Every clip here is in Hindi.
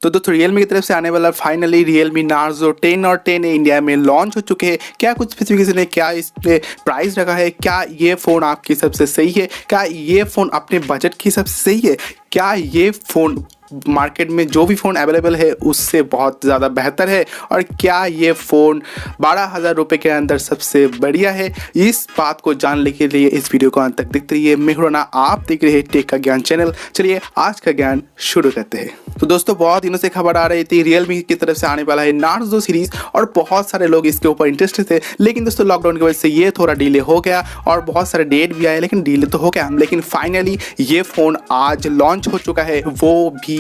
तो दोस्तों Realme की तरफ से आने वाला फाइनली Realme Narzo 10 और 10 इंडिया में लॉन्च हो चुके हैं। क्या कुछ स्पेसिफिकेशन है, क्या इस पे प्राइस रखा है, क्या ये फ़ोन आपके हिसाब से सही है, क्या ये फ़ोन अपने बजट के हिसाब से सही है, क्या ये फ़ोन मार्केट में जो भी फ़ोन अवेलेबल है उससे बहुत ज़्यादा बेहतर है, और क्या ये फ़ोन 12,000 रुपये के अंदर सबसे बढ़िया है। इस बात को जानने के लिए इस वीडियो को अंत तक देखते रहिए। मैं राना, आप देख रहे हैं टेक का ज्ञान चैनल। चलिए आज का ज्ञान शुरू करते हैं। तो दोस्तों बहुत दिनों से खबर आ रही थी Realme की तरफ से आने वाला है नार्जो सीरीज़, और बहुत सारे लोग इसके ऊपर इंटरेस्टेड थे। लेकिन दोस्तों लॉकडाउन की वजह से ये थोड़ा डिले हो गया और बहुत सारे डेट भी आए, लेकिन डिले तो हो गया। लेकिन फाइनली ये फ़ोन आज लॉन्च हो चुका है, वो भी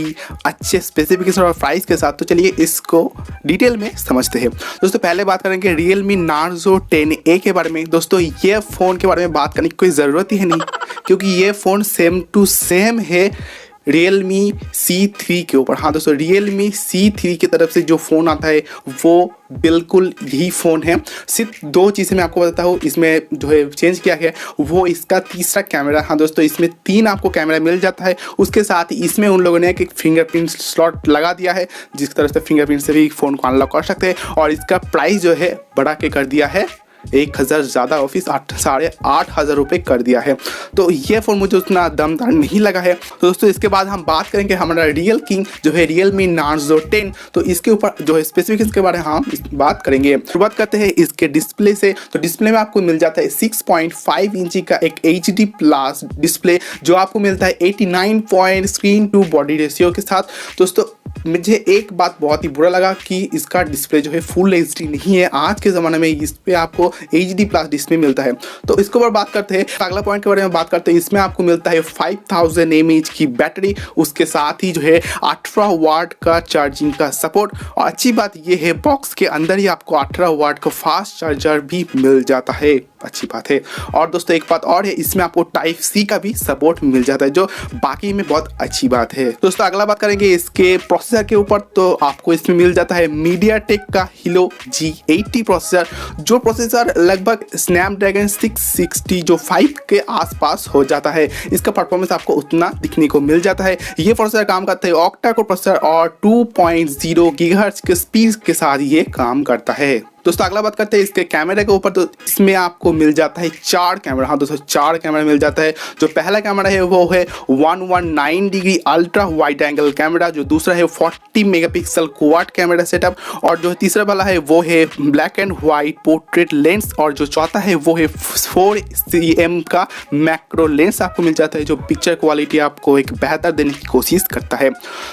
अच्छे स्पेसिफिकेशन और प्राइस के साथ। तो चलिए इसको डिटेल में समझते हैं। दोस्तों पहले बात करेंगे Realme Narzo 10A के बारे में। दोस्तों ये फ़ोन के बारे में बात करने की कोई ज़रूरत ही नहीं, क्योंकि ये फ़ोन सेम टू सेम है Realme C3 के ऊपर। हाँ दोस्तों, Realme C3 की तरफ से जो फ़ोन आता है वो बिल्कुल यही फ़ोन है। सिर्फ दो चीज़ें मैं आपको बताता हूँ इसमें जो है चेंज किया है, वो इसका तीसरा कैमरा। हाँ दोस्तों, इसमें 3 आपको कैमरा मिल जाता है। उसके साथ ही इसमें उन लोगों ने एक फिंगरप्रिंट स्लॉट लगा दिया है, जिस तरह से फिंगरप्रिंट से भी फ़ोन को अनलॉक कर सकते हैं। और इसका प्राइस जो है बढ़ा के कर दिया है 1,000 ज़्यादा ऑफिस 8,500 रुपये कर दिया है। तो ये फ़ोन मुझे उतना दमदार नहीं लगा है। तो दोस्तों इसके बाद हम बात करेंगे हमारा रियल किंग जो है Realme Narzo 10। तो इसके ऊपर जो है स्पेसिफिकेशन के बारे में हम बात करेंगे। शुरुआत करते हैं इसके डिस्प्ले से। तो डिस्प्ले में आपको मिल जाता है 6.5 इंची का एक HD प्लस डिस्प्ले, जो आपको मिलता है 89 point screen to body ratio के साथ। दोस्तों मुझे एक बात बहुत ही बुरा लगा कि इसका डिस्प्ले जो है फुल HD नहीं है। आज के ज़माने में इस पे आपको HD प्लस डिस्प्ले मिलता है। तो इसके ऊपर बात करते हैं, अगला पॉइंट के बारे में बात करते हैं। इसमें आपको मिलता है 5000 mAh की बैटरी, उसके साथ ही जो है 18 वाट का चार्जिंग का सपोर्ट। और अच्छी बात ये है बॉक्स के अंदर ही आपको 18 वाट का फास्ट चार्जर भी मिल जाता है, अच्छी बात है। और दोस्तों एक बात और है, इसमें आपको टाइप C का भी सपोर्ट मिल जाता है, जो बाकी में बहुत अच्छी बात है। दोस्तों अगला बात करेंगे इसके प्रोसेसर के ऊपर। तो आपको इसमें मिल जाता है mediatek का helio G80 प्रोसेसर, जो प्रोसेसर लगभग स्नैपड्रैगन 660 जो 5 के आसपास हो जाता है। इसका परफॉर्मेंस आपको उतना दिखने को मिल जाता है। ये प्रोसेसर काम करता है ऑक्टा कोर प्रोसेसर और 2.0 गीगाहर्ट्ज के स्पीड के साथ ये काम करता है। दोस्तों अगला बात करते हैं इसके कैमरे के ऊपर। तो इसमें आपको मिल जाता है 4 कैमरा। हाँ दोस्तों 4 कैमरा मिल जाता है। जो पहला कैमरा है वो है 119 degree ultra wide angle camera, जो दूसरा है 40 मेगापिक्सल क्वाड कैमरा सेटअप, और जो तीसरा वाला है वो है black and white portrait lens, और जो चौथा है वो है 4cm का मैक्रो लेंस आपको मिल जाता है, जो पिक्चर क्वालिटी आपको एक बेहतर देने की कोशिश करता है।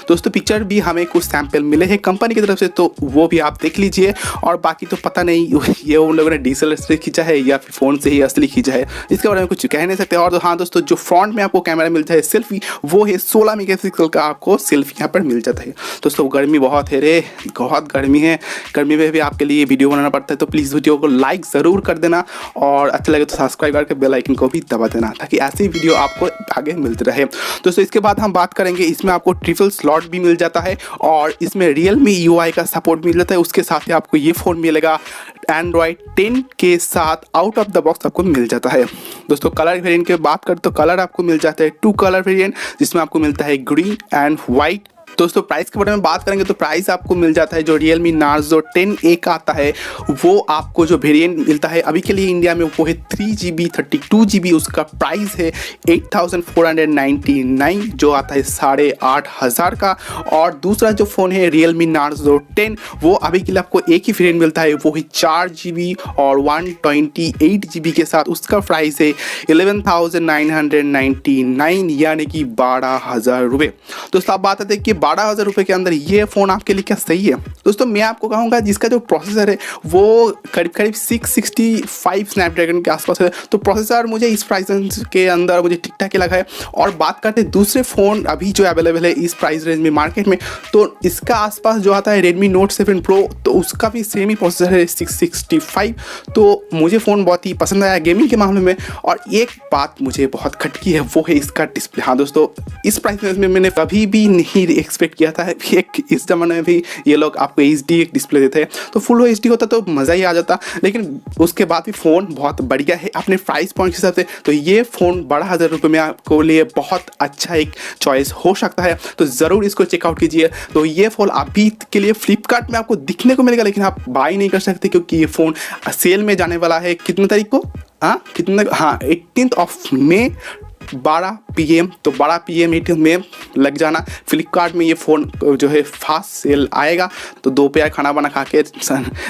दोस्तों पिक्चर भी हमें कुछ सैंपल मिले हैं कंपनी की तरफ से, तो वो भी आप देख लीजिए। और बाकी तो पता नहीं ये उन लोगों ने DSLR खींचा है या फिर फ़ोन से ही असली खींचा है, इसके बारे में कुछ कह नहीं सकते। और हाँ दोस्तों, जो फ्रंट में आपको कैमरा मिलता है सेल्फी, वो है 16 मेगापिक्सल का आपको सेल्फी यहाँ पर मिल जाता है। दोस्तों गर्मी बहुत है रे, बहुत गर्मी है। गर्मी में भी आपके लिए वीडियो बनाना पड़ता है, तो प्लीज़ वीडियो को लाइक ज़रूर कर देना, और अच्छा लगे तो सब्सक्राइब करके बेल आइकन को भी दबा देना, ताकि ऐसी वीडियो आपको आगे मिलते रहे। दोस्तों इसके बाद हम बात करेंगे, इसमें आपको ट्रिपल स्लॉट भी मिल जाता है, और इसमें Realme UI का सपोर्ट मिल जाता है। उसके साथ ही आपको ये फ़ोन मिलेगा Android 10 के साथ आउट ऑफ द बॉक्स आपको मिल जाता है। दोस्तों कलर वेरिएंट की बात करें तो कलर आपको मिल जाता है 2 कलर वेरिएंट, जिसमें आपको मिलता है ग्रीन एंड वाइट। दोस्तों प्राइस के बारे में बात करेंगे तो प्राइस आपको मिल जाता है जो Realme Narzo 10A का आता है, वो आपको जो वेरिएंट मिलता है अभी के लिए इंडिया में वो है 3GB 32GB। उसका प्राइस है 8,499, जो आता है 8,500 का। और दूसरा जो फ़ोन है Realme Narzo 10, वो अभी के लिए आपको एक ही वेरिएंट मिलता है, वो है 4GB और 128GB के साथ। उसका प्राइस है 11,999, यानी कि 12,000 रुपये। दोस्तों आप बात आते हैं कि 12,000 रुपये के अंदर ये फ़ोन आपके लिए क्या सही है। दोस्तों मैं आपको कहूँगा जिसका जो प्रोसेसर है वो करीब करीब 665 स्नैपड्रैगन के आसपास है, तो प्रोसेसर मुझे इस प्राइस के अंदर मुझे ठीक ठाक ही लगा है। और बात करते हैं दूसरे फ़ोन अभी जो अवेलेबल है इस प्राइस रेंज में मार्केट में, तो इसका आसपास जो आता है Redmi Note 7 Pro, तो उसका भी सेम ही प्रोसेसर है 665। तो मुझे फ़ोन बहुत ही पसंद आया गेमिंग के मामले में। और एक बात मुझे बहुत खटकी है, वो है इसका डिस्प्ले। हाँ दोस्तों इस प्राइस रेंज में मैंने कभी भी नहीं एक्सपेक्ट किया था कि एक इस ज़माने में भी ये लोग आपको HD एक डिस्प्ले देते हैं, तो फुल HD होता तो मज़ा ही आ जाता। लेकिन उसके बाद भी फ़ोन बहुत बढ़िया है अपने प्राइस पॉइंट के हिसाब से, तो ये फ़ोन 12,000 रुपये में आपको लिए बहुत अच्छा एक चॉइस हो सकता है, तो ज़रूर इसको चेकआउट कीजिए। तो ये फ़ोन अभी के लिए फ्लिपकार्ट में आपको दिखने को मिलेगा, लेकिन आप बाई नहीं कर सकते क्योंकि ये फ़ोन सेल में जाने वाला है कितने तारीख को, कितने, 18 मई 12 PM, तो 12 PM 18 में लग जाना। फ्लिपकार्ट में ये फ़ोन जो है फास्ट सेल आएगा, तो दोपहर खाना बना खा के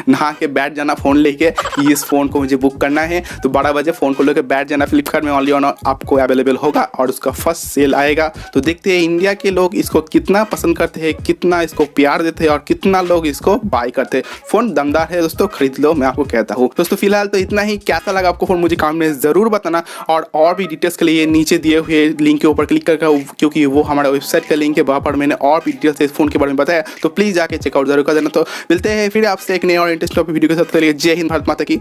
नहा के बैठ जाना फ़ोन लेके कि इस फ़ोन को मुझे बुक करना है, तो 12 बजे फ़ोन को लेकर बैठ जाना। फ्लिपकार्ट में ऑनली ऑन आपको अवेलेबल होगा और उसका फर्स्ट सेल आएगा। तो देखते हैं इंडिया के लोग इसको कितना पसंद करते हैं, कितना इसको प्यार देते हैं और कितना लोग इसको बाय करते हैं। फ़ोन दमदार है दोस्तों, खरीद लो, मैं आपको कहता हूँ। दोस्तों फिलहाल तो इतना ही। कैसा लगा आपको फ़ोन मुझे कमेंट में ज़रूर बताना, और भी डिटेल्स के लिए नीचे दिए हुए लिंक के ऊपर क्लिक करके, क्योंकि वो हमारा वेबसाइट का लिंक है, वहाँ पर मैंने और भी डिटेल्स इस फोन के बारे में बताया, तो प्लीज़ जाके चेकआउट जरूर कर देना। तो मिलते हैं फिर आपसे एक नए और इंटरेस्टिंग वीडियो के साथ। जय हिंद, भारत माता की।